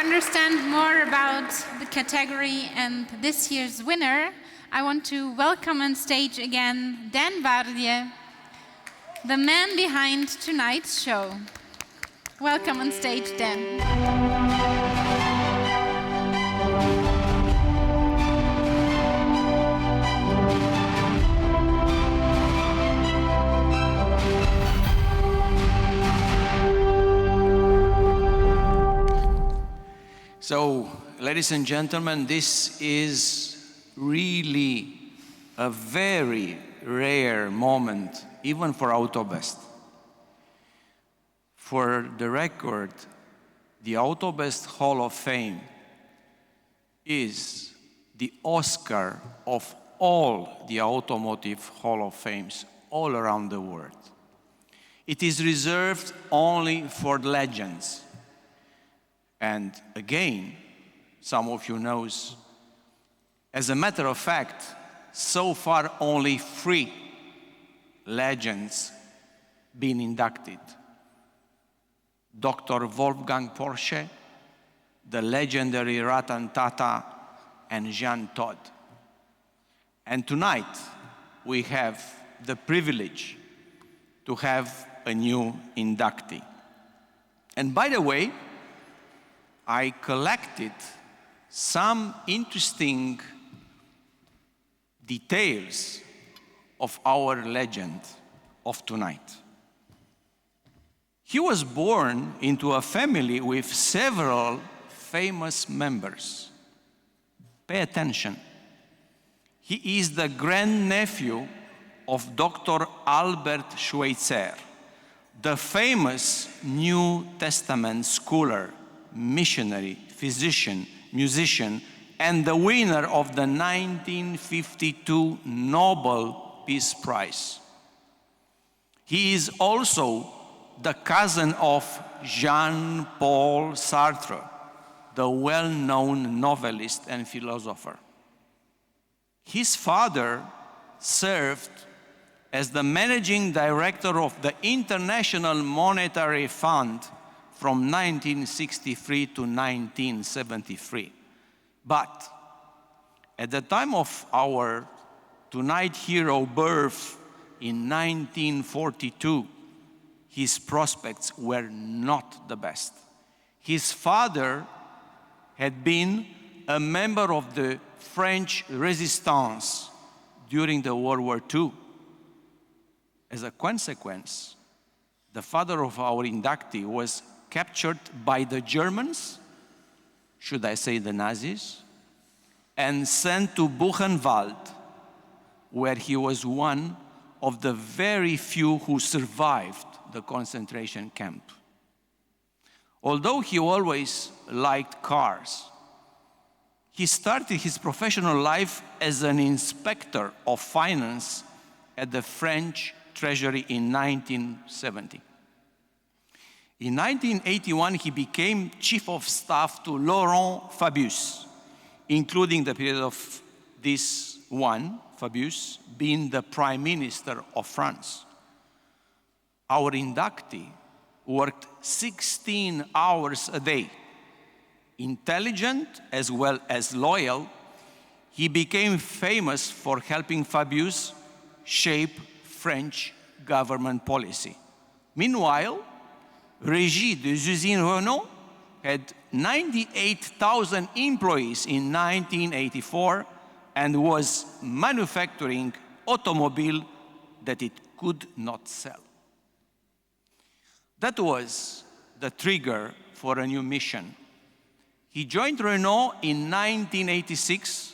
understand more about the category and this year's winner, I want to welcome on stage again Dan Waardje, the man behind tonight's show. Welcome on stage, Dan. So, ladies and gentlemen, this is really a very rare moment, even for AUTOBEST. For the record, the AUTOBEST Hall of Fame is the Oscar of all the automotive Hall of Fames all around the world. It is reserved only for legends. And again, some of you know, as a matter of fact, so far only 3 legends been inducted. Dr. Wolfgang Porsche, the legendary Ratan Tata, and Jean Todt. And tonight, we have the privilege to have a new inductee. And by the way, I collected some interesting details of our legend of tonight. He was born into a family with several famous members. Pay attention. He is the grandnephew of Dr. Albert Schweitzer, the famous New Testament scholar, missionary, physician, musician, and the winner of the 1952 Nobel Peace Prize. He is also the cousin of Jean-Paul Sartre, the well-known novelist and philosopher. His father served as the managing director of the International Monetary Fund from 1963 to 1973. But at the time of our tonight hero birth in 1942, his prospects were not the best. His father had been a member of the French resistance during the World War II. As a consequence, the father of our inductee was captured by the Germans, should I say the Nazis, and sent to Buchenwald, where he was one of the very few who survived the concentration camp. Although he always liked cars, he started his professional life as an inspector of finance at the French Treasury in 1970. In 1981, he became chief of staff to Laurent Fabius, including the period of this one, Fabius, being the Prime Minister of France. Our inductee worked 16 hours a day. Intelligent as well as loyal, he became famous for helping Fabius shape French government policy. Meanwhile, Régie des Usines Renault had 98,000 employees in 1984 and was manufacturing automobile that it could not sell. That was the trigger for a new mission. He joined Renault in 1986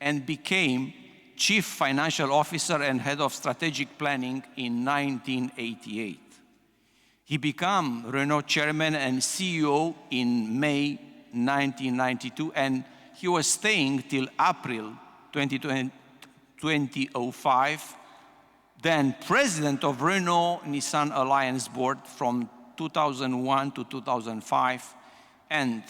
and became Chief Financial Officer and Head of Strategic Planning in 1988. He became Renault Chairman and CEO in May 1992, and he was staying till April 2005, then President of Renault-Nissan Alliance Board from 2001 to 2005, and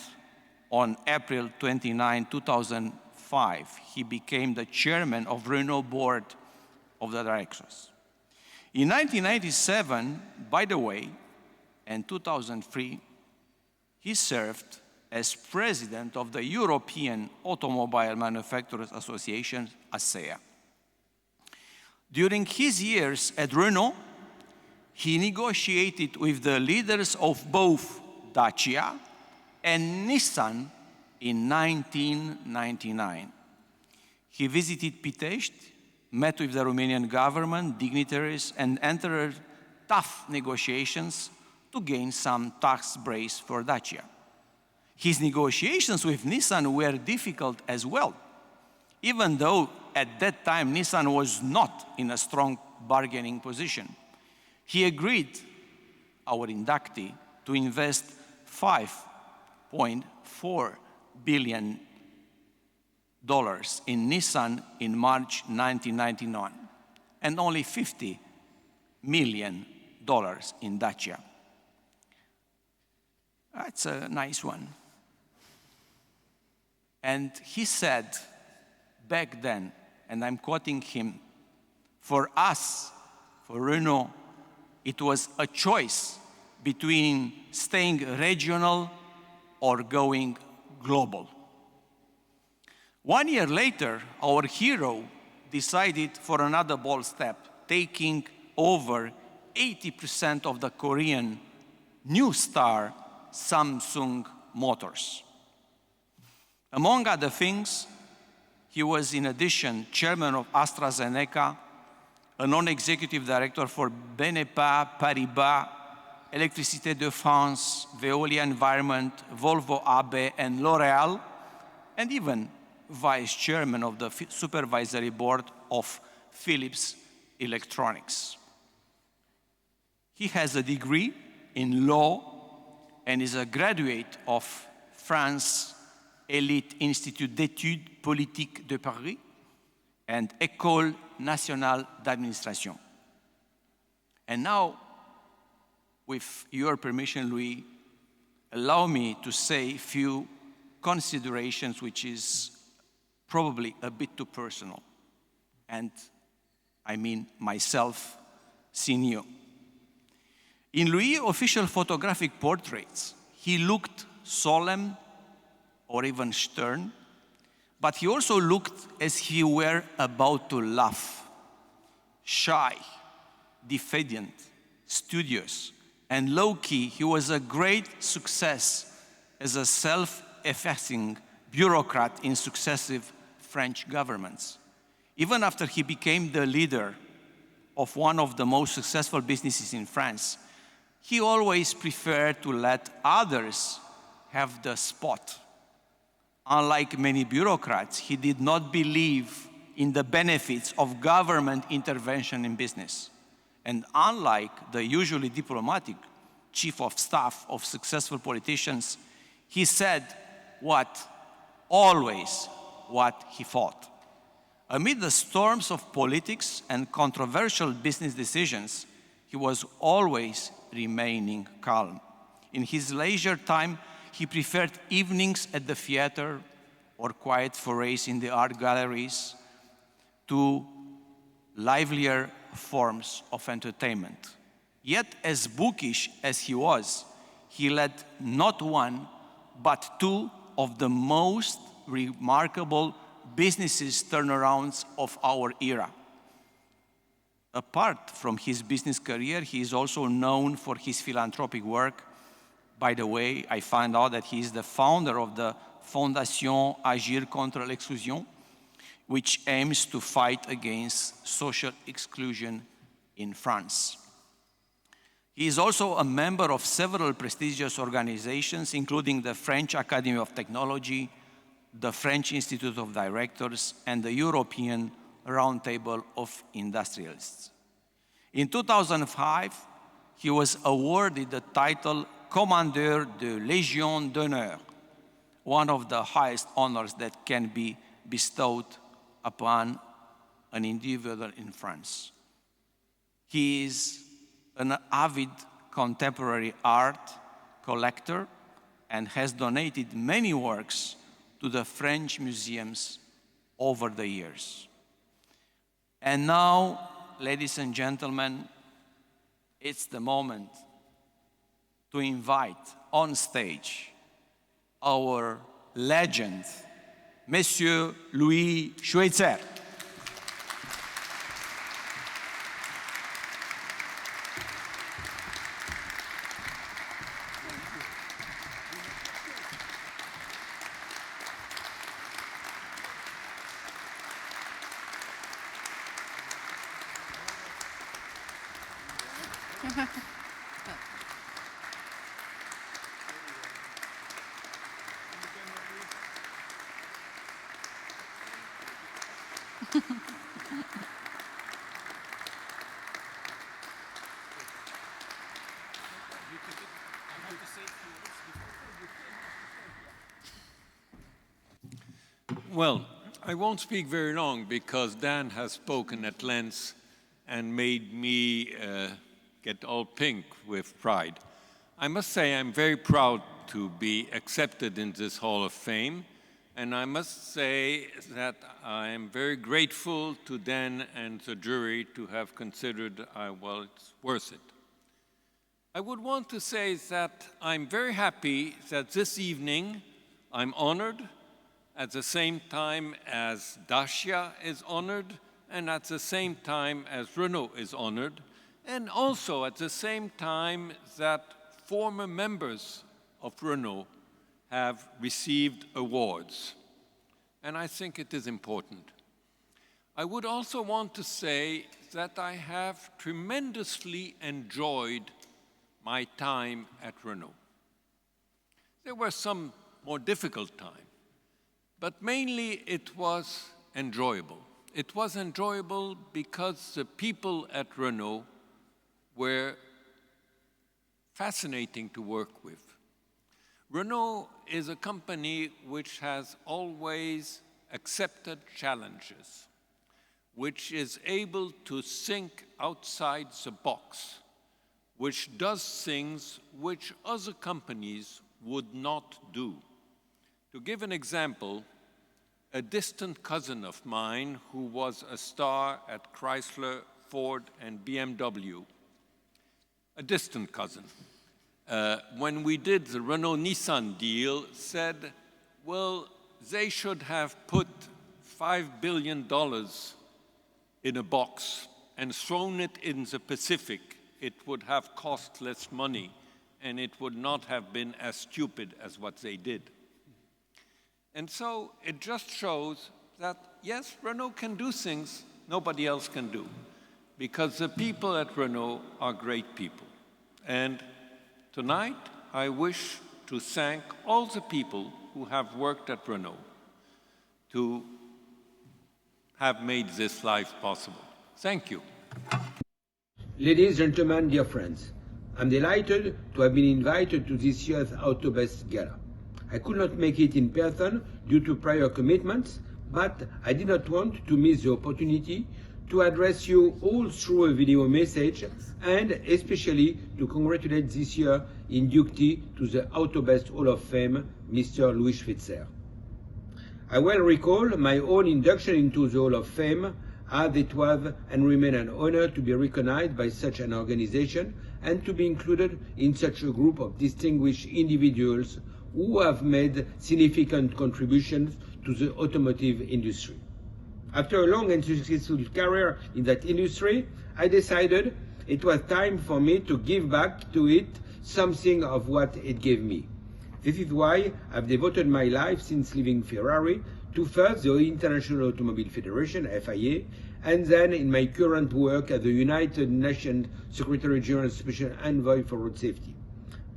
on April 29, 2005, he became the Chairman of Renault Board of the Directors. In 1997, by the way, and 2003, he served as president of the European Automobile Manufacturers Association, ACEA. During his years at Renault, he negotiated with the leaders of both Dacia and Nissan in 1999. He visited Pitești, met with the Romanian government, dignitaries, and entered tough negotiations to gain some tax breaks for Dacia. His negotiations with Nissan were difficult as well, even though at that time Nissan was not in a strong bargaining position. He agreed, our inductee, to invest $5.4 billion in Nissan in March 1999, and only $50 million in Dacia. That's a nice one. And he said back then, and I'm quoting him, for us, for Renault, it was a choice between staying regional or going global. 1 year later, our hero decided for another bold step, taking over 80% of the Korean new star Samsung Motors. Among other things, he was in addition chairman of AstraZeneca, a non-executive director for BNP Paribas, Électricité de France, Veolia Environment, Volvo AB, and L'Oréal, and even vice chairman of the supervisory board of Philips Electronics. He has a degree in law and is a graduate of France's Elite Institut d'études politiques de Paris and École nationale d'administration. And now, with your permission, Louis, allow me to say a few considerations which is probably a bit too personal. And I mean myself, seeing you. In Louis' official photographic portraits, he looked solemn or even stern, but he also looked as if he were about to laugh. Shy, diffident, studious, and low-key, he was a great success as a self-effacing bureaucrat in successive French governments. Even after he became the leader of one of the most successful businesses in France, he always preferred to let others have the spot. Unlike many bureaucrats, he did not believe in the benefits of government intervention in business. And unlike the usually diplomatic chief of staff of successful politicians, he said always what he thought. Amid the storms of politics and controversial business decisions, he was always remaining calm. In his leisure time, he preferred evenings at the theater or quiet forays in the art galleries to livelier forms of entertainment. Yet, as bookish as he was, he led not one, but two of the most remarkable businesses turnarounds of our era. Apart from his business career, he is also known for his philanthropic work. By the way, I found out that he is the founder of the Fondation Agir contre l'exclusion, which aims to fight against social exclusion in France. He is also a member of several prestigious organizations, including the French Academy of Technology, the French Institute of Directors, and the European Roundtable of Industrialists. In 2005, he was awarded the title Commandeur de Légion d'honneur, one of the highest honors that can be bestowed upon an individual in France. He is an avid contemporary art collector and has donated many works to the French museums over the years. And now, ladies and gentlemen, it's the moment to invite on stage our legend, Monsieur Louis Schweitzer. Well, I won't speak very long because Dan has spoken at length and made me get all pink with pride. I must say I'm very proud to be accepted in this Hall of Fame, and I must say that I am very grateful to Dan and the jury to have considered, well, it's worth it. I would want to say that I'm very happy that this evening I'm honored at the same time as Dacia is honored, and at the same time as Renault is honored, and also at the same time that former members of Renault have received awards. And I think it is important. I would also want to say that I have tremendously enjoyed my time at Renault. There were some more difficult times, but mainly it was enjoyable. It was enjoyable because the people at Renault were fascinating to work with. Renault is a company which has always accepted challenges, which is able to think outside the box, which does things which other companies would not do. To give an example, a distant cousin of mine who was a star at Chrysler, Ford, and BMW, a distant cousin, when we did the Renault-Nissan deal, said, well, they should have put $5 billion in a box and thrown it in the Pacific. It would have cost less money, and it would not have been as stupid as what they did. And so it just shows that, yes, Renault can do things nobody else can do, because the people at Renault are great people. And tonight, I wish to thank all the people who have worked at Renault to have made this life possible. Thank you. Ladies, gentlemen, dear friends, I'm delighted to have been invited to this year's AUTOBEST Gala. I could not make it in person due to prior commitments, but I did not want to miss the opportunity to address you all through a video message, and especially to congratulate this year's inductee to the AUTOBEST Hall of Fame, Mr. Louis Schweitzer. I well recall my own induction into the Hall of Fame, as it was and remains an honor to be recognized by such an organization and to be included in such a group of distinguished individuals who have made significant contributions to the automotive industry. After a long and successful career in that industry, I decided it was time for me to give back to it something of what it gave me. This is why I've devoted my life since leaving Ferrari to first the International Automobile Federation, FIA, and then in my current work as the United Nations Secretary General Special Envoy for Road Safety.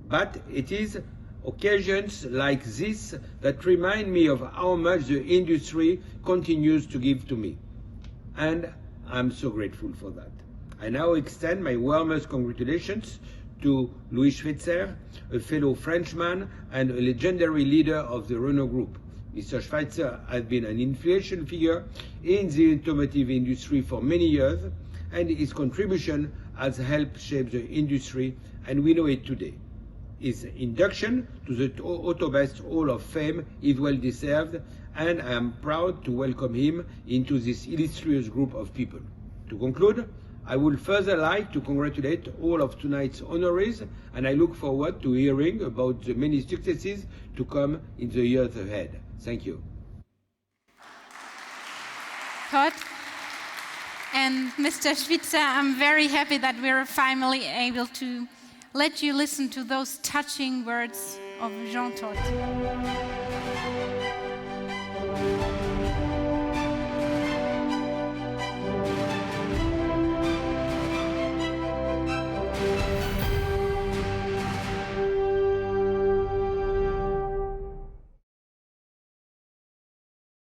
But it is occasions like this that remind me of how much the industry continues to give to me. And I'm so grateful for that. I now extend my warmest congratulations to Louis Schweitzer, a fellow Frenchman and a legendary leader of the Renault Group. Mr. Schweitzer has been an influential figure in the automotive industry for many years, and his contribution has helped shape the industry, and we know it today. His induction to the AUTOBEST Hall of Fame is well deserved, and I am proud to welcome him into this illustrious group of people. To conclude, I would further like to congratulate all of tonight's honorees, and I look forward to hearing about the many successes to come in the years ahead. Thank you. Todd. And Mr. Schweitzer, I'm very happy that we're finally able to let you listen to those touching words of Jean Todt.